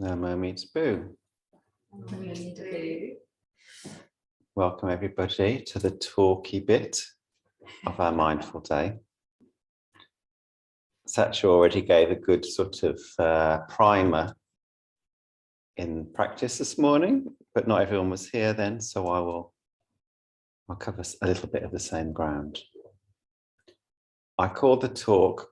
Namo meets Boo. Welcome everybody to the talky bit of our mindful day. Satya already gave a good sort of primer in practice this morning, but not everyone was here then, so I'll cover a little bit of the same ground. I called the talk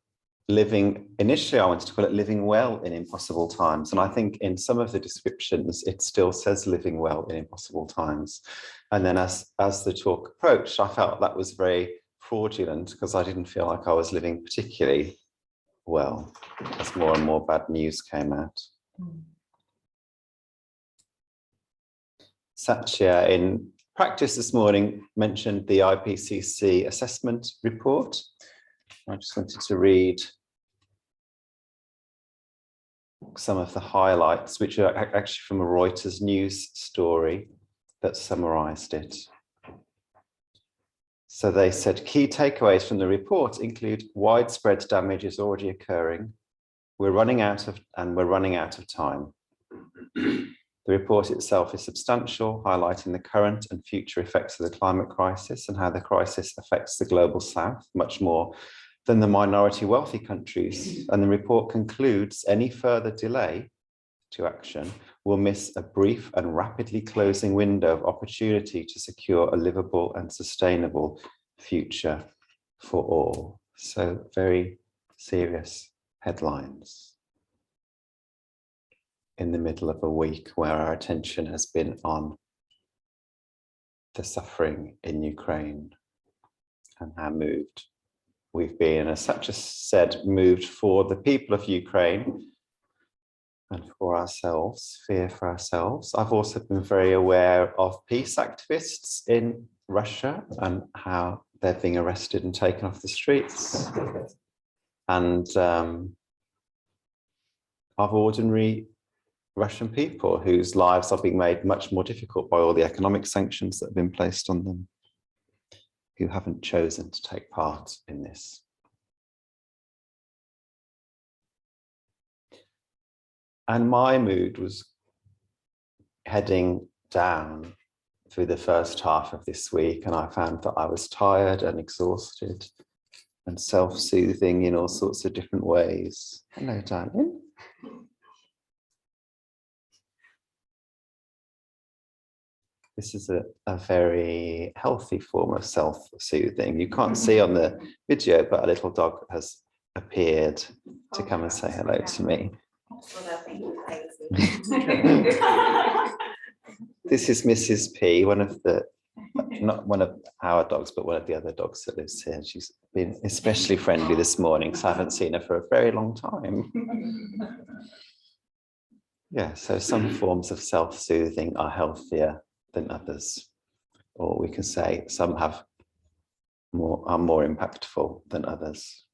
initially I wanted to call it living well in impossible times. And I think in some of the descriptions, it still says living well in impossible times. And then as the talk approached, I felt that was very fraudulent because I didn't feel like I was living particularly well as more and more bad news came out. Satya in practice this morning mentioned the IPCC assessment report. I just wanted to read some of the highlights, which are actually from a Reuters news story that summarized it. So they said key takeaways from the report include widespread damage is already occurring. We're running out of time. The report itself is substantial, highlighting the current and future effects of the climate crisis and how the crisis affects the global south much more than the minority wealthy countries. And the report concludes any further delay to action will miss a brief and rapidly closing window of opportunity to secure a livable and sustainable future for all. So very serious headlines in the middle of a week where our attention has been on the suffering in Ukraine and how moved we've been, as Satya said, moved for the people of Ukraine and for ourselves, fear for ourselves. I've also been very aware of peace activists in Russia and how they're being arrested and taken off the streets. And of ordinary Russian people whose lives are being made much more difficult by all the economic sanctions that have been placed on them, who haven't chosen to take part in this. And my mood was heading down through the first half of this week, and I found that I was tired and exhausted and self-soothing in all sorts of different ways. Hello, darling. This is a very healthy form of self-soothing. You can't see on the video, but a little dog has appeared to come and say hello to me. This is Mrs. P, not one of our dogs, but one of the other dogs that lives here. She's been especially friendly this morning, so I haven't seen her for a very long time. Yeah, so some forms of self-soothing are healthier than others, or we can say some are more impactful than others.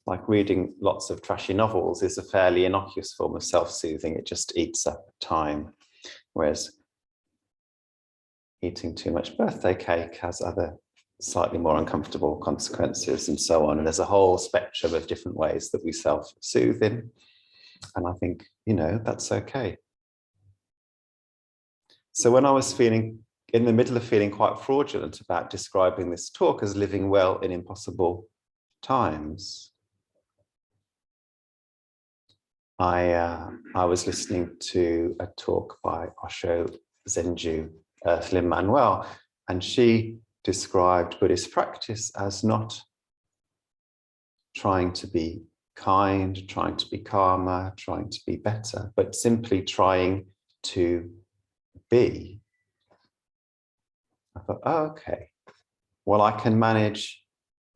Like reading lots of trashy novels is a fairly innocuous form of self-soothing. It just eats up time, whereas eating too much birthday cake has other slightly more uncomfortable consequences and so on. And there's a whole spectrum of different ways that we self-soothe in. And I think, that's okay. So when I was in the middle of feeling quite fraudulent about describing this talk as living well in impossible times, I was listening to a talk by Osho Zenju Earthling Manuel, and she described Buddhist practice as not trying to be kind, trying to be calmer, trying to be better, but simply trying to be. I thought, oh, okay, well, I can manage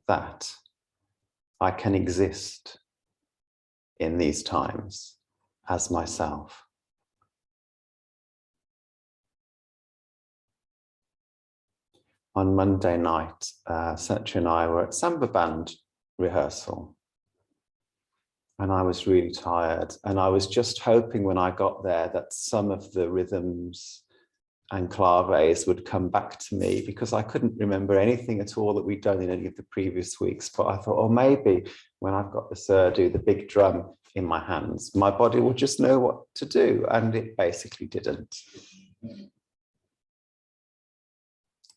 that. I can exist in these times as myself. On Monday night, Satya and I were at Samba Band rehearsal, and I was really tired, and I was just hoping when I got there that some of the rhythms and claves would come back to me, because I couldn't remember anything at all that we'd done in any of the previous weeks. But I thought, oh, maybe when I've got the surdu, the big drum in my hands, my body will just know what to do. And it basically didn't.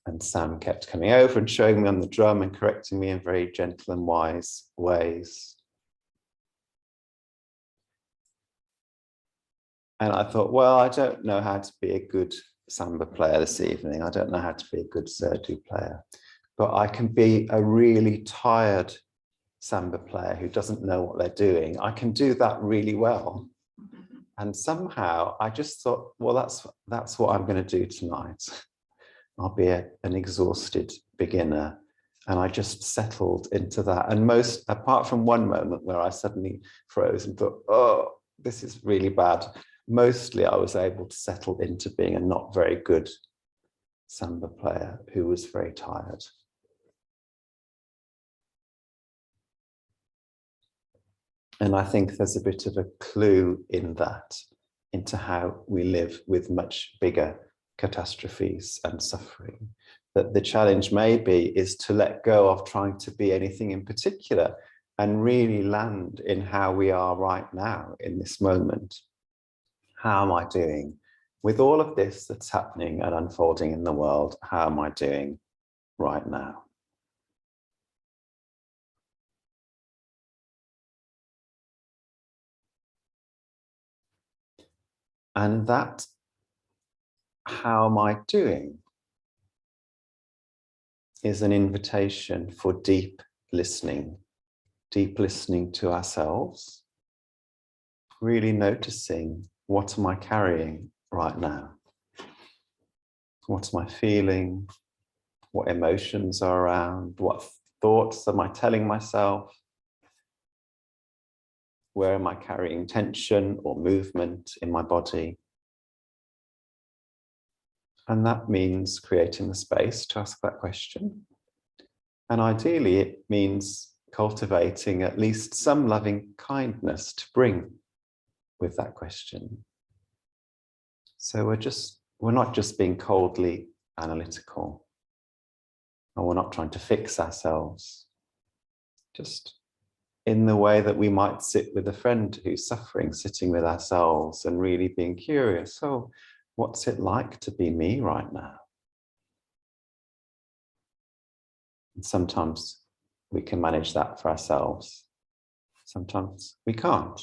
And Sam kept coming over and showing me on the drum and correcting me in very gentle and wise ways. And I thought, well, I don't know how to be a good samba player this evening. I don't know how to be a good surdu player, but I can be a really tired samba player who doesn't know what they're doing. I can do that really well. And somehow I just thought, well, that's what I'm going to do tonight. I'll be an exhausted beginner. And I just settled into that. And apart from one moment where I suddenly froze and thought, oh, this is really bad. Mostly I was able to settle into being a not very good samba player who was very tired. And I think there's a bit of a clue in that, into how we live with much bigger catastrophes and suffering. That the challenge maybe is to let go of trying to be anything in particular and really land in how we are right now in this moment. How am I doing? With all of this that's happening and unfolding in the world, how am I doing right now? And that, how am I doing, is an invitation for deep listening to ourselves, really noticing, what am I carrying right now? What am I feeling? What emotions are around? What thoughts am I telling myself? Where am I carrying tension or movement in my body? And that means creating the space to ask that question. And ideally, it means cultivating at least some loving kindness to bring with that question. So we're not just being coldly analytical, and we're not trying to fix ourselves, just in the way that we might sit with a friend who's suffering, sitting with ourselves and really being curious. So what's it like to be me right now? And sometimes we can manage that for ourselves. Sometimes we can't.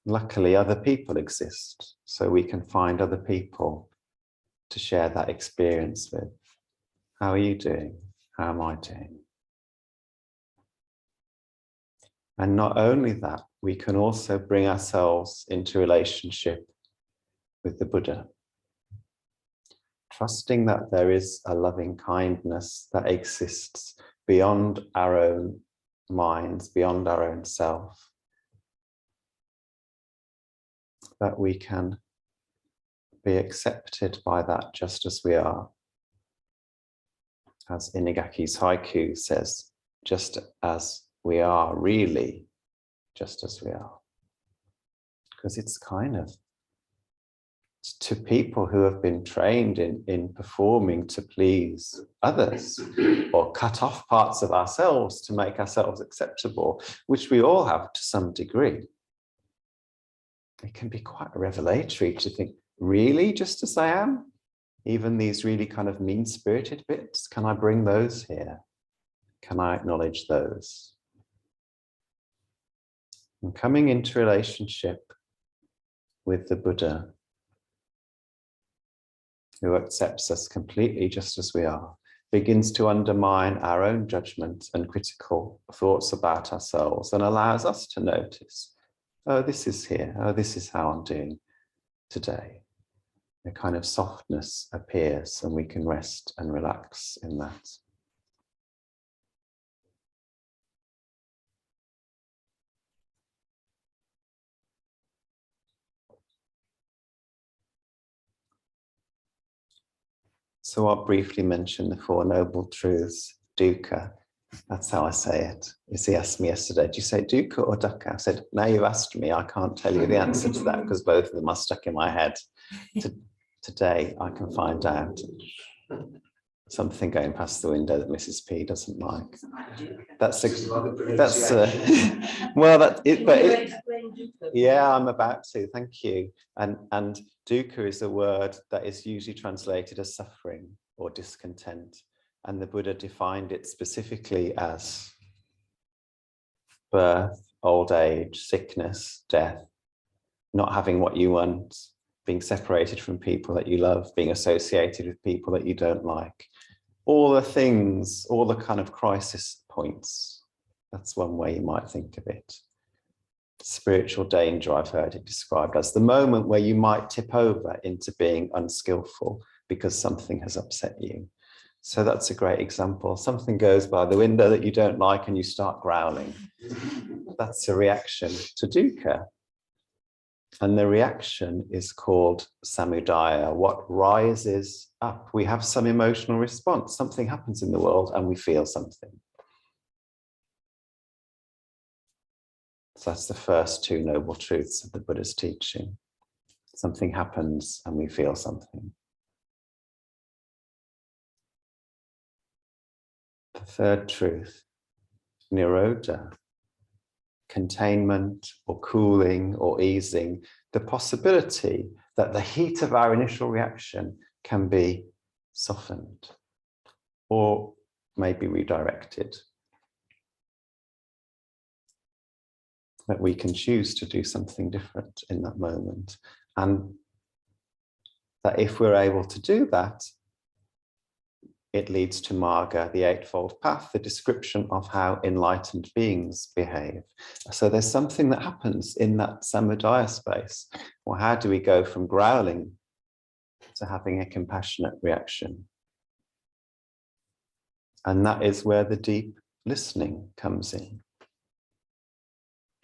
Luckily, other people exist, so we can find other people to share that experience with. How are you doing? How am I doing? And not only that, we can also bring ourselves into relationship with the Buddha, trusting that there is a loving kindness that exists beyond our own minds, beyond our own self, that we can be accepted by that just as we are. As Inigaki's haiku says, just as we are, really, just as we are. Because it's kind of, to people who have been trained in performing to please others, or cut off parts of ourselves to make ourselves acceptable, which we all have to some degree. It can be quite revelatory to think, really, just as I am? Even these really kind of mean-spirited bits, can I bring those here? Can I acknowledge those? And coming into relationship with the Buddha, who accepts us completely just as we are, begins to undermine our own judgment and critical thoughts about ourselves, and allows us to notice, oh, this is here, oh, this is how I'm doing today. A kind of softness appears, and we can rest and relax in that. So I'll briefly mention the Four Noble Truths, dukkha. That's how I say it. He asked me yesterday, do you say dukkha or dukkha? I said, now you've asked me, I can't tell you the answer to that because both of them are stuck in my head. today I can find out something going past the window that Mrs. P doesn't like. Well, yeah, I'm about to, thank you. And dukkha is a word that is usually translated as suffering or discontent. And the Buddha defined it specifically as birth, old age, sickness, death, not having what you want, being separated from people that you love, being associated with people that you don't like. All the things, all the kind of crisis points. That's one way you might think of it. Spiritual danger, I've heard it described as the moment where you might tip over into being unskillful because something has upset you. So that's a great example. Something goes by the window that you don't like and you start growling. That's a reaction to dukkha. And the reaction is called samudaya, what rises up. We have some emotional response. Something happens in the world and we feel something. So that's the first two noble truths of the Buddha's teaching. Something happens and we feel something. The third truth, nirodha, containment or cooling or easing, the possibility that the heat of our initial reaction can be softened or maybe redirected. That we can choose to do something different in that moment. And that if we're able to do that, it leads to Marga, the Eightfold Path, the description of how enlightened beings behave. So there's something that happens in that samudaya space. Well, how do we go from growling to having a compassionate reaction? And that is where the deep listening comes in.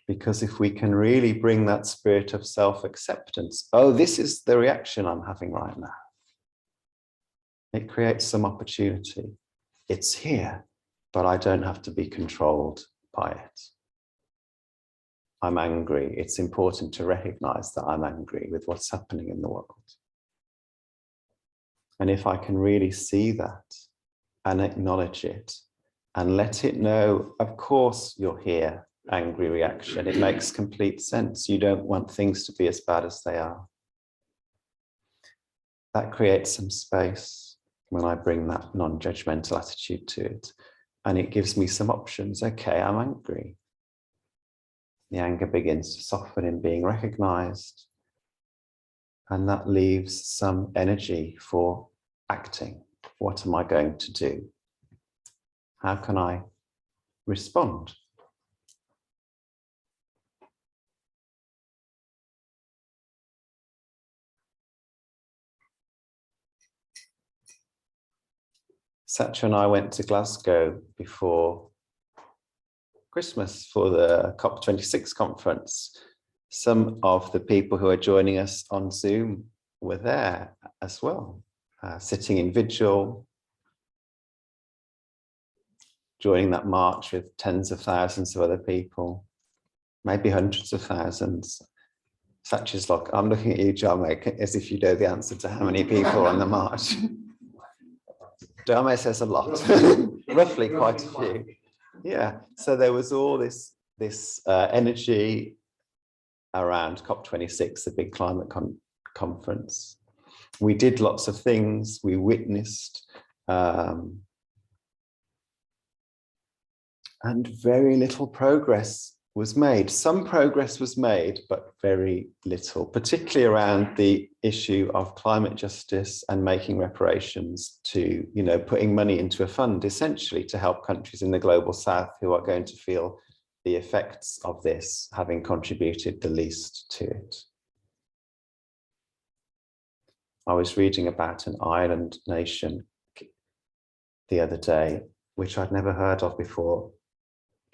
Because if we can really bring that spirit of self-acceptance, oh, this is the reaction I'm having right now. It creates some opportunity. It's here, but I don't have to be controlled by it. I'm angry. It's important to recognize that I'm angry with what's happening in the world. And if I can really see that and acknowledge it and let it know, of course you're here, angry reaction. It makes complete sense. You don't want things to be as bad as they are. That creates some space when I bring that non-judgmental attitude to it. And it gives me some options. Okay, I'm angry. The anger begins to soften in being recognized. And that leaves some energy for acting. What am I going to do? How can I respond? Satya and I went to Glasgow before Christmas for the COP26 conference. Some of the people who are joining us on Zoom were there as well, sitting in vigil, joining that march with tens of thousands of other people, maybe hundreds of thousands. Satya's like, I'm looking at you, John, as if you know the answer to how many people on the march. Dharma says a lot, roughly quite a few. Yeah, so there was all this energy around COP26, the big climate conference. We did lots of things, we witnessed, and very little progress was made. Some progress was made, but very little, particularly around the issue of climate justice and making reparations to, putting money into a fund, essentially to help countries in the global south who are going to feel the effects of this, having contributed the least to it. I was reading about an island nation the other day, which I'd never heard of before.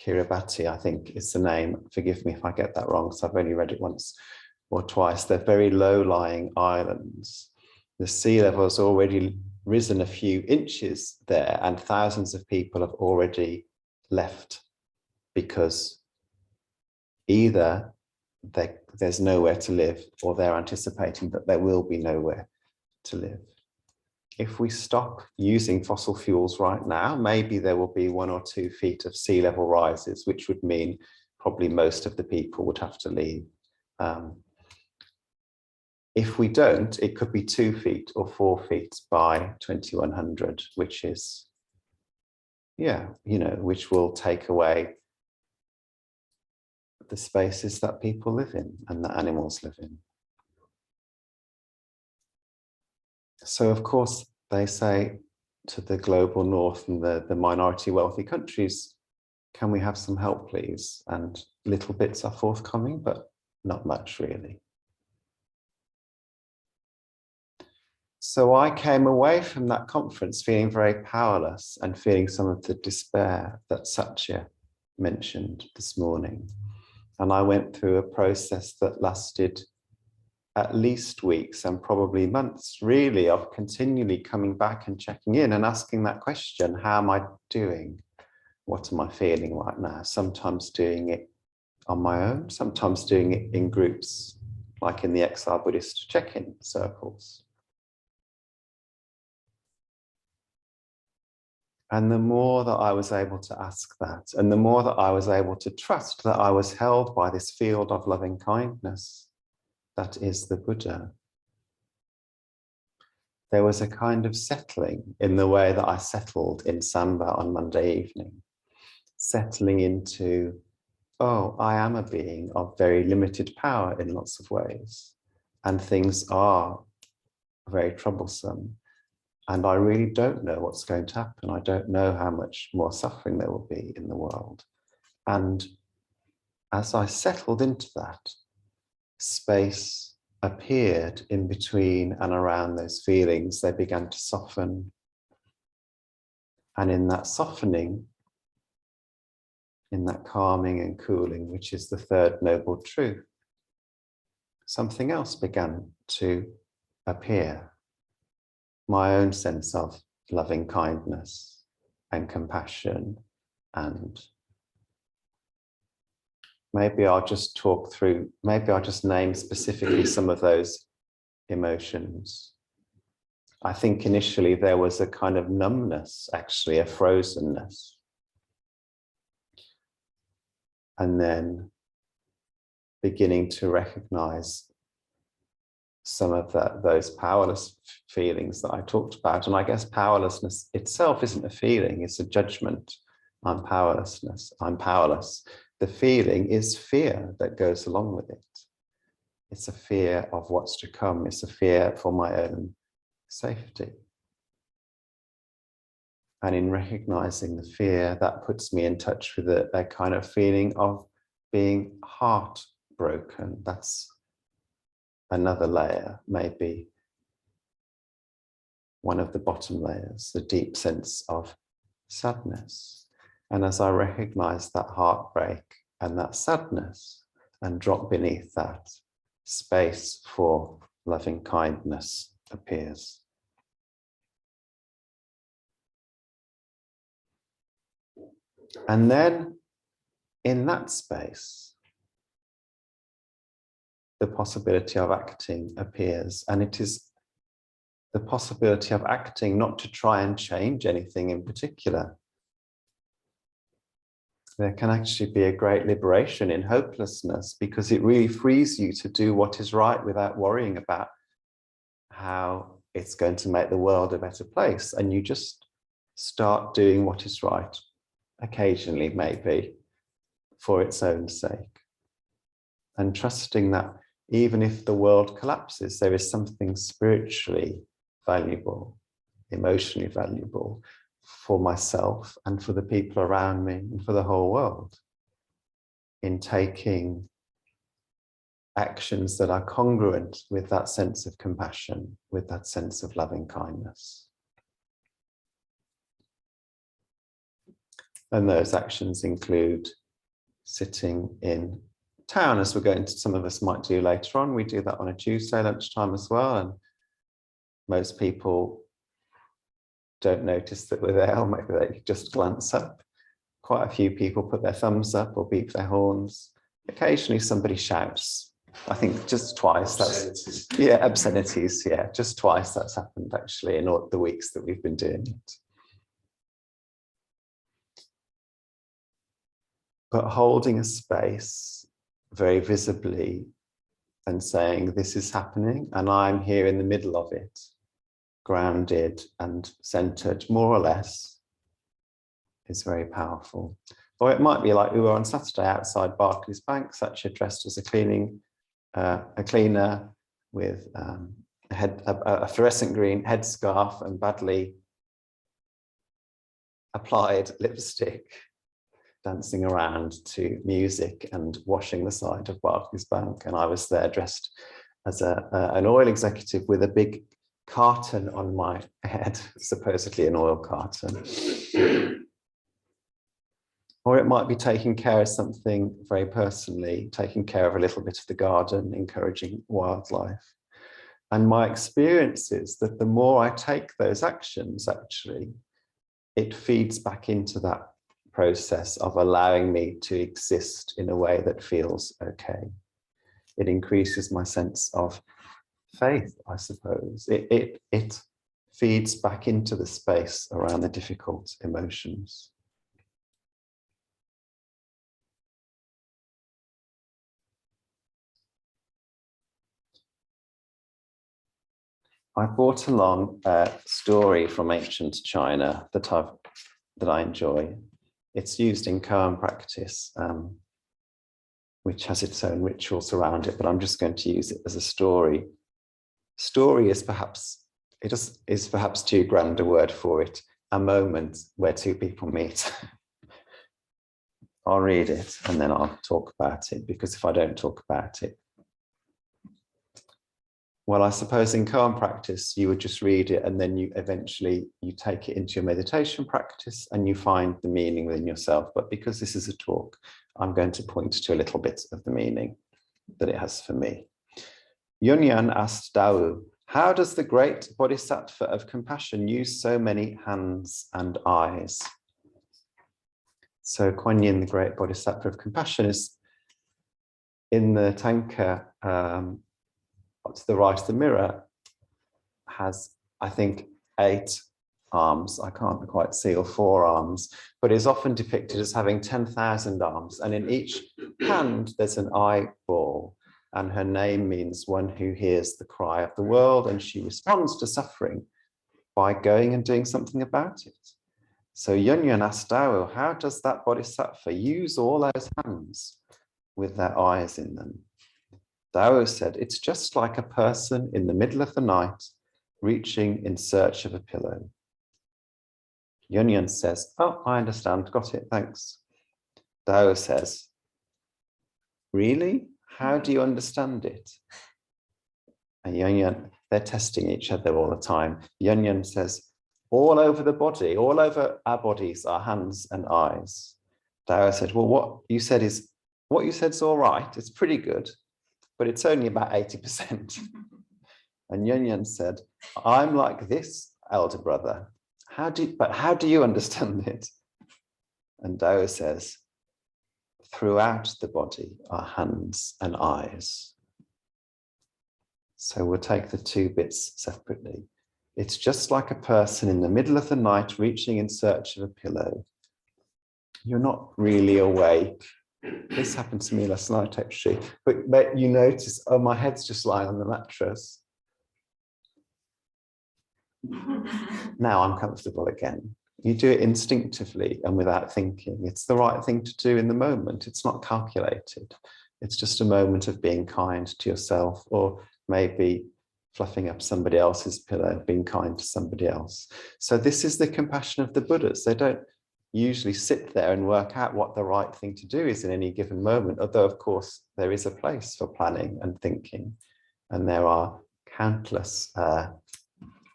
Kiribati, I think is the name. Forgive me if I get that wrong, because I've only read it once or twice. They're very low-lying islands. The sea level has already risen a few inches there, and thousands of people have already left because either there's nowhere to live, or they're anticipating that there will be nowhere to live. If we stop using fossil fuels right now, maybe there will be 1 or 2 feet of sea level rises, which would mean probably most of the people would have to leave. If we don't, it could be 2 feet or 4 feet by 2100, which is, yeah, you know, which will take away the spaces that people live in and that animals live in. So, of course, they say to the global north and the minority wealthy countries, can we have some help, please? And little bits are forthcoming, but not much really. So I came away from that conference feeling very powerless and feeling some of the despair that Satya mentioned this morning. And I went through a process that lasted at least weeks and probably months, really, of continually coming back and checking in and asking that question, how am I doing? What am I feeling right now? Sometimes doing it on my own, sometimes doing it in groups, like in the Exile Buddhist check-in circles. And the more that I was able to ask that, and the more that I was able to trust that I was held by this field of loving kindness, that is the Buddha, there was a kind of settling in the way that I settled in Samba on Monday evening, settling into, oh, I am a being of very limited power in lots of ways, and things are very troublesome. And I really don't know what's going to happen. I don't know how much more suffering there will be in the world. And as I settled into that, space appeared in between and around those feelings. They began to soften. And in that softening, in that calming and cooling, which is the third noble truth, something else began to appear. My own sense of loving kindness and compassion, and maybe I'll just talk through, maybe I'll just name specifically some of those emotions. I think initially there was a kind of numbness, actually, a frozenness. And then beginning to recognize some of those powerless feelings that I talked about. And I guess powerlessness itself isn't a feeling, it's a judgment. I'm powerlessness, I'm powerless. The feeling is fear that goes along with it. It's a fear of what's to come. It's a fear for my own safety. And in recognizing the fear, that puts me in touch with a kind of feeling of being heartbroken. That's another layer, maybe one of the bottom layers, the deep sense of sadness. And as I recognize that heartbreak and that sadness and drop beneath that, space for loving kindness appears. And then in that space, the possibility of acting appears, and it is the possibility of acting not to try and change anything in particular. There can actually be a great liberation in hopelessness, because it really frees you to do what is right without worrying about how it's going to make the world a better place. And you just start doing what is right, occasionally maybe, for its own sake. And trusting that even if the world collapses, there is something spiritually valuable, emotionally valuable for myself and for the people around me and for the whole world in taking actions that are congruent with that sense of compassion, with that sense of loving kindness. And those actions include sitting in town, as we're going to, some of us might do later on. We do that on a Tuesday lunchtime as well, and most people don't notice that we're there, or maybe they just glance up. Quite a few people put their thumbs up or beep their horns. Occasionally somebody shouts I think just twice. Obscenities. That's, yeah, obscenities. Yeah, just twice that's happened actually in all the weeks that we've been doing it. But holding a space very visibly and saying, this is happening and I'm here in the middle of it, grounded and centered, more or less, is very powerful. Or it might be like we were on Saturday outside Barclays Bank, Sacha dressed as a cleaner with a fluorescent green headscarf and badly applied lipstick, dancing around to music and washing the side of Barclays Bank. And I was there dressed as an oil executive with a big carton on my head, supposedly an oil carton. Or it might be taking care of something very personally, taking care of a little bit of the garden, encouraging wildlife. And my experience is that the more I take those actions, actually, it feeds back into that process of allowing me to exist in a way that feels okay. It increases my sense of faith, I suppose. It feeds back into the space around the difficult emotions. I brought along a story from ancient China that I enjoy. It's used in koan practice, which has its own rituals around it, but I'm just going to use it as a story. Story is perhaps too grand a word for it, a moment where two people meet. I'll read it and then I'll talk about it, because if I don't talk about it, well, I suppose in koan practice, you would just read it and then you take it into your meditation practice and you find the meaning within yourself. But because this is a talk, I'm going to point to a little bit of the meaning that it has for me. Yunyan asked Dao, how does the great bodhisattva of compassion use so many hands and eyes? So Kuan Yin, the great bodhisattva of compassion, is in the tanka, to the right of the mirror, has, I think, 8 arms. I can't quite see, or 4 arms, but is often depicted as having 10,000 arms. And in each hand, there's an eyeball. And her name means one who hears the cry of the world, and she responds to suffering by going and doing something about it. So Yunyan asked Dao, how does that bodhisattva use all those hands with their eyes in them? Dao said, it's just like a person in the middle of the night reaching in search of a pillow. Yunyan says, oh, I understand, got it, thanks. Dao says, really? How do you understand it? And Yunyan, they're testing each other all the time. Yunyan says, all over the body, all over our bodies are hands and eyes. Dao said, well, what you said is all right, it's pretty good, but it's only about 80%. And Yunyan said, I'm like this, elder brother. How do you understand it? And Dao says, throughout the body are hands and eyes. So we'll take the 2 bits separately. It's just like a person in the middle of the night reaching in search of a pillow. You're not really awake. This happened to me last night, actually. But you notice, oh, my head's just lying on the mattress. Now I'm comfortable again. You do it instinctively and without thinking. It's the right thing to do in the moment. It's not calculated. It's just a moment of being kind to yourself, or maybe fluffing up somebody else's pillow, being kind to somebody else. So this is the compassion of the Buddhas. They don't usually sit there and work out what the right thing to do is in any given moment, although of course there is a place for planning and thinking, and there are countless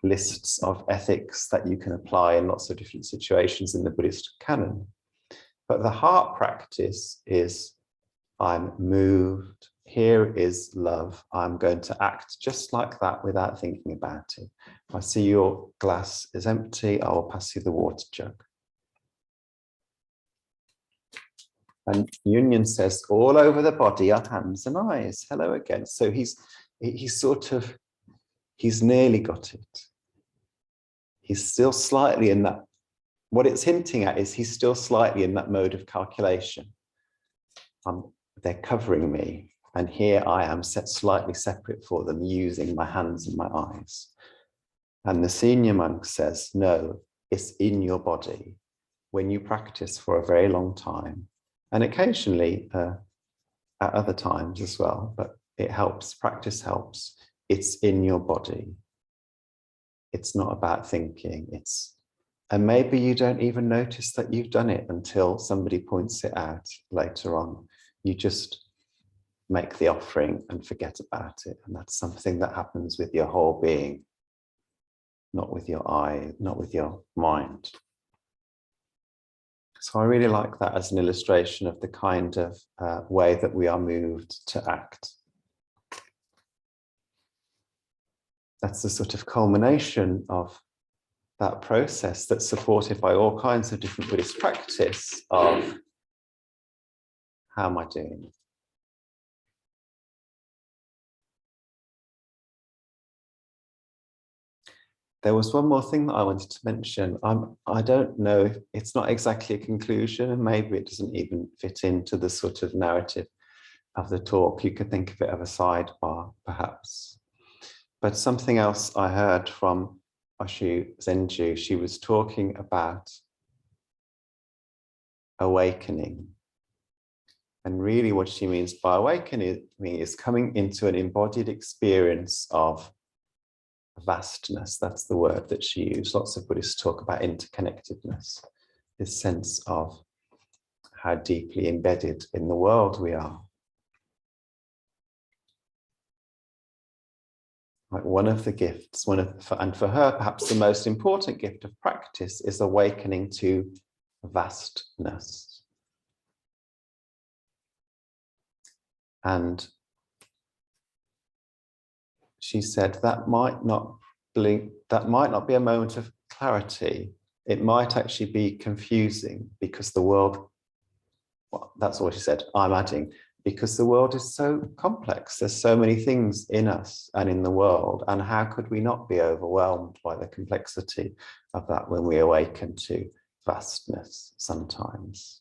lists of ethics that you can apply in lots of different situations in the Buddhist canon. But the heart practice is, I'm moved, here is love, I'm going to act just like that without thinking about it. If I see your glass is empty, I will pass you the water jug. And Union says, all over the body are hands and eyes. Hello again. So he's nearly got it. He's still slightly in that. What it's hinting at is he's still slightly in that mode of calculation. They're covering me, and here I am set slightly separate for them, using my hands and my eyes. And the senior monk says, no, it's in your body. When you practice for a very long time, and occasionally at other times as well, but it helps, practice helps. It's in your body. It's not about thinking, and maybe you don't even notice that you've done it until somebody points it out later on. You just make the offering and forget about it. And that's something that happens with your whole being, not with your eye, not with your mind. So I really like that as an illustration of the kind of way that we are moved to act. That's the sort of culmination of that process that's supported by all kinds of different Buddhist practice of how am I doing? There was one more thing that I wanted to mention. I don't know, it's not exactly a conclusion, and maybe it doesn't even fit into the sort of narrative of the talk. You could think of it as a sidebar, perhaps. But something else I heard from Oshu Zenju, she was talking about awakening. And really what she means by awakening is coming into an embodied experience of vastness. That's the word that she used. Lots of Buddhists talk about interconnectedness, this sense of how deeply embedded in the world we are. Like one of the gifts, and for her, perhaps the most important gift of practice is awakening to vastness. And she said that might not be a moment of clarity. It might actually be confusing because the world, well, that's what she said, I'm adding, because the world is so complex. There's so many things in us and in the world. And how could we not be overwhelmed by the complexity of that when we awaken to vastness sometimes?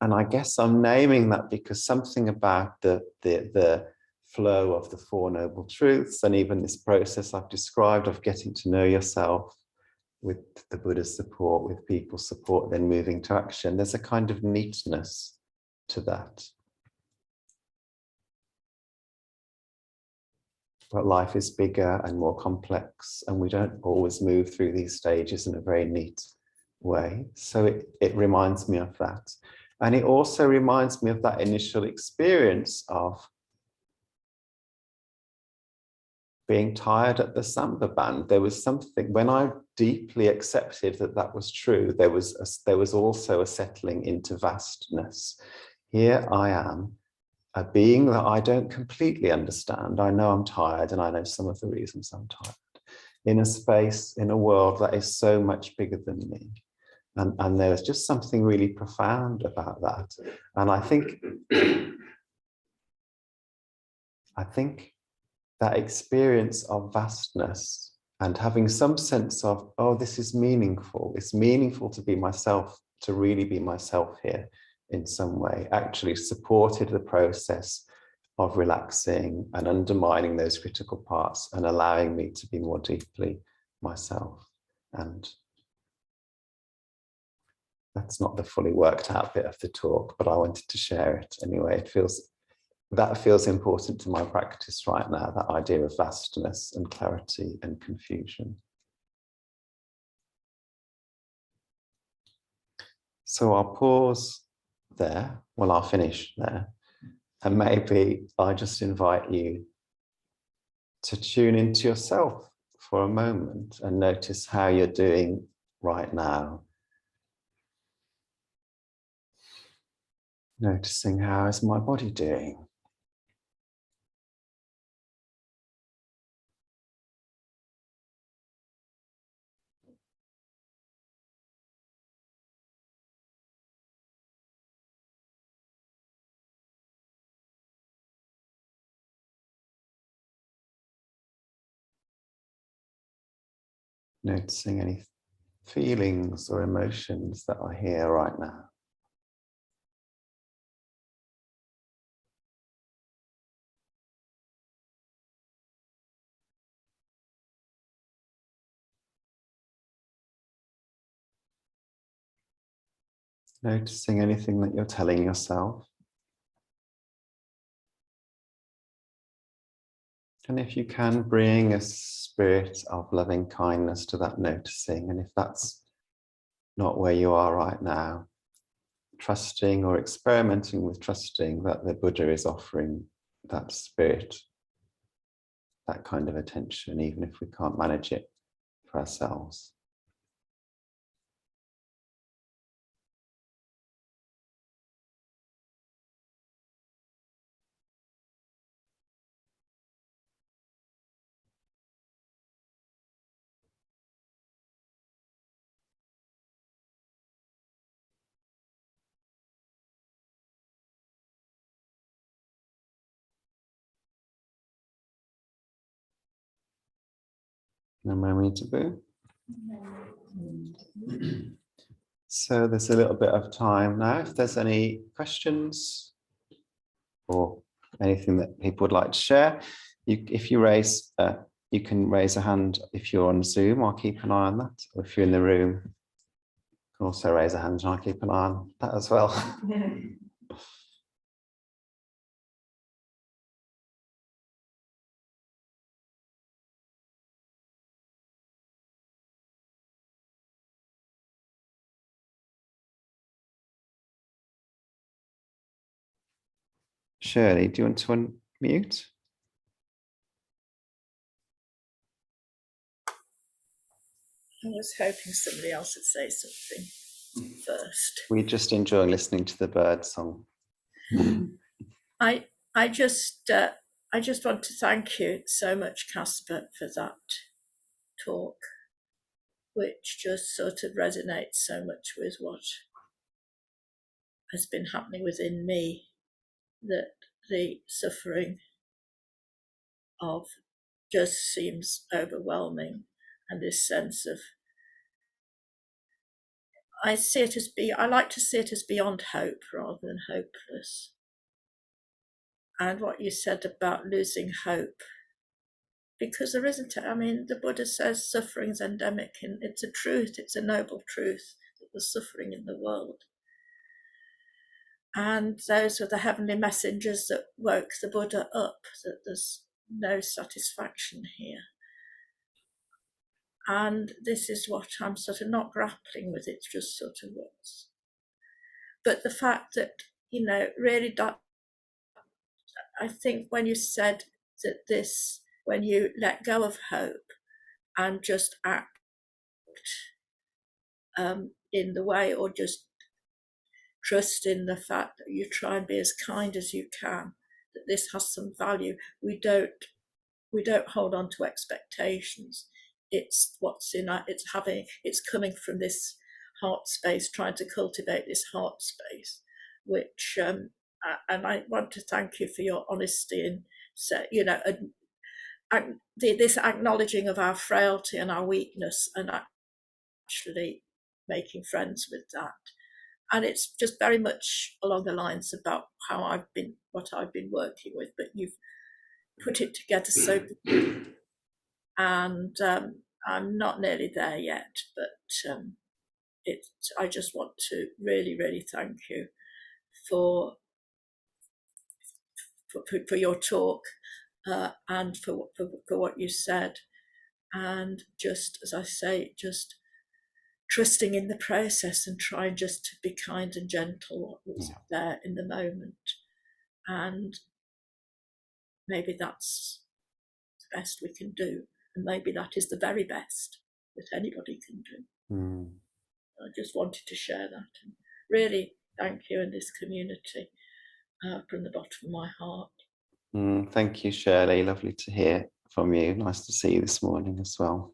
And I guess I'm naming that because something about the flow of the Four Noble Truths, and even this process I've described of getting to know yourself with the Buddha's support, with people's support, then moving to action, there's a kind of neatness to that. But life is bigger and more complex, and we don't always move through these stages in a very neat way. So it reminds me of that. And it also reminds me of that initial experience of being tired at the samba band. There was something, when I deeply accepted that that was true, there was also a settling into vastness. Here I am, a being that I don't completely understand. I know I'm tired, and I know some of the reasons I'm tired, in a space, in a world that is so much bigger than me. And there's just something really profound about that. And I think that experience of vastness and having some sense of, oh, this is meaningful. It's meaningful to be myself, to really be myself here in some way, actually supported the process of relaxing and undermining those critical parts and allowing me to be more deeply myself. And that's not the fully worked out bit of the talk, but I wanted to share it anyway. That feels important to my practice right now, that idea of vastness and clarity and confusion. So I'll pause there. Well, I'll finish there. And maybe I just invite you to tune into yourself for a moment and notice how you're doing right now. Noticing, how is my body doing? Noticing any feelings or emotions that are here right now. Noticing anything that you're telling yourself. And if you can, bring a spirit of loving kindness to that noticing. And if that's not where you are right now, trusting or experimenting with trusting that the Buddha is offering that spirit, that kind of attention, even if we can't manage it for ourselves. No moment to boo. So there's a little bit of time now. If there's any questions or anything that people would like to share, if you raise, you can raise a hand if you're on Zoom. I'll keep an eye on that. Or if you're in the room, you can also raise a hand and I'll keep an eye on that as well. Shirley, do you want to unmute? I was hoping somebody else would say something first. We just enjoy listening to the bird song. I just want to thank you so much, Kaspa, for that talk, which just sort of resonates so much with what has been happening within me, that the suffering of just seems overwhelming, and this sense of, I like to see it as beyond hope rather than hopeless. And what you said about losing hope, because there isn't, I mean, the Buddha says suffering's endemic, and it's a truth, it's a noble truth that there's suffering in the world. And those were the heavenly messengers that woke the Buddha up, that there's no satisfaction here. And this is what I'm sort of not grappling with, it's just sort of what's. But the fact that, really, that, I think when you said that this, when you let go of hope and just act in the way, or just trust in the fact that you try and be as kind as you can, that this has some value. We don't hold on to expectations. It's what's in our, it's coming from this heart space, trying to cultivate this heart space, which and I want to thank you for your honesty and this acknowledging of our frailty and our weakness, and actually making friends with that. And it's just very much along the lines about what I've been working with, but you've put it together so, and I'm not nearly there yet, but I just want to really, really thank you for your talk, and for what you said, and just, as I say, just trusting in the process and trying just to be kind and gentle what was there in the moment. And maybe that's the best we can do, and maybe that is the very best that anybody can do. I just wanted to share that, and really thank you in this community from the bottom of my heart. Thank you, Shirley. Lovely to hear from you. Nice to see you this morning as well.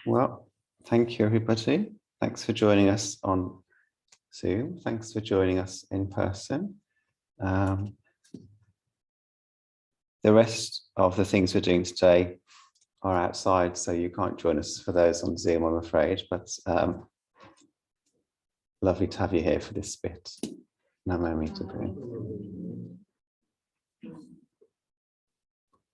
Well, thank you, everybody. Thanks for joining us on Zoom. Thanks for joining us in person. The rest of the things we're doing today are outside, so you can't join us for those on Zoom, I'm afraid, but lovely to have you here for this bit. Namo Mita.